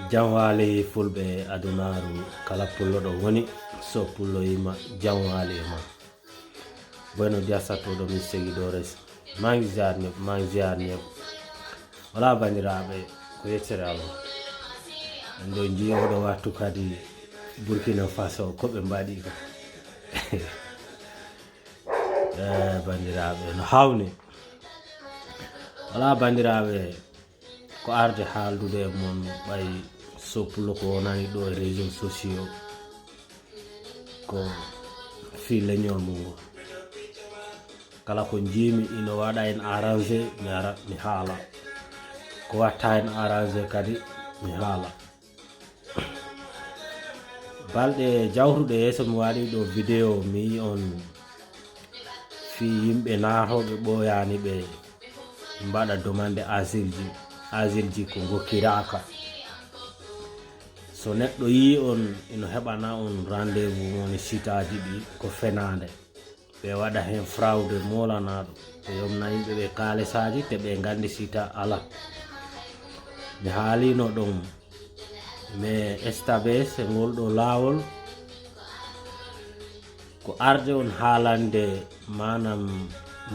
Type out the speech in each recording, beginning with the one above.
Jamwali fulbe adunaru kala pullo do woni so pullo yima jamwali ma bueno dia sato do mi seguidores mangiarni wala bandirabe ko yettere Allah ndo jiyo do wattu kadi Burkina Faso ko be mbadi ko bandirabe no hawni wala bandirabe ko arde haaldude mon bay soppulo ko nani do réseaux sociaux ko fi leñol mo kala ko jimi ino wada en arrangé mi ara mi haala ko watta en arrangé kadi mi haala balde jawrude yeso mi wadi do vidéo mi on fi yimbe naatobe boyani be mbada demande asile ko gokkiraka so neddo yi on ino hebana on rendez-vous woni sitaji di ko fenande be wada hen fraude molanado to yomna yimbe be kalesaji te be gandi sita ala mi haalino dum me estabes ngoldo lawol ko arde on haalande manam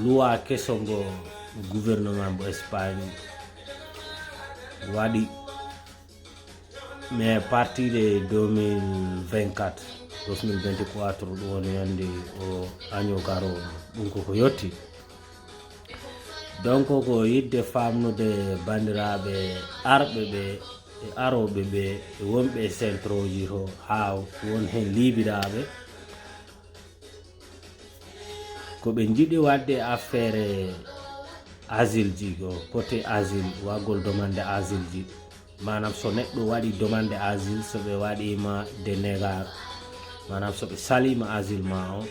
loi kesongo gouvernement bo Espagne wadi mais à partir de 2024 do woni yande o agno garo dum ko yotti donc ko yidde famnude bandirabe arbe be e arobe be e wonbe centroji ho ha won hen libirabe ko be jidi wadde affaire asile ji go côté asile wagol demande asile ji manam so neddo wadi demande asile so be wadi ma dénégar manam so be salima asile ma o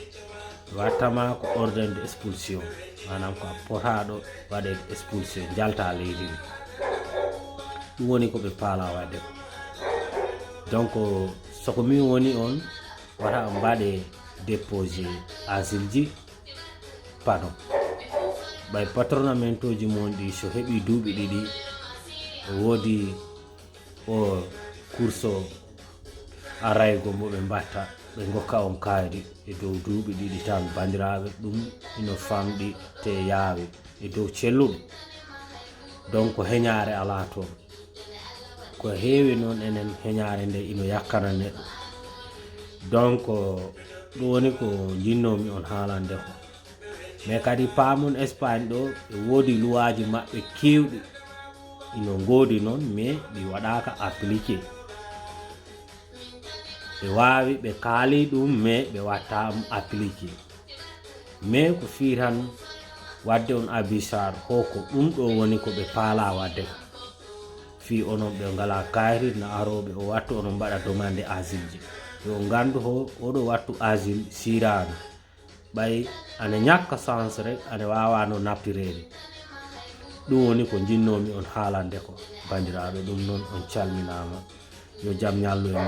watama ko ordre d'expulsion manam ko potado wade expulsion jalta leydi dum woni ko be pala wade donc so ko mi woni on wara mbade déposer asile ji pardon bay patronamento ji mondi so hebi duubi didi wodi o kurso araygo mo be batta be gokka on kaadi e dow duubi didi tan bandirabe dum ino famdi te yaawi e dow celludo donc heñaare ala to ko heewi non enen heñaare nde ino yakkana neddo donc do woni ko jinnomi on haalande ko mais kadi pamon Espagne do e wodi luwaji mabbe kewdi ino ngodi non mais di wadaka appliquer be wawi be kaali dum mais be watta appliquer mais ko firan wadde on abisar hoko dum do woni ko be pala wadde fi onon be ngala kairi na arobe o wattu onon bada demande asile ji yo gandu ho odo wattu asile sirano bay ane nyakka sans rek ane wawa no nappirede dum woni ko jinnomi on haalande ko bandirabe dum non on calminama yo jam nyallu en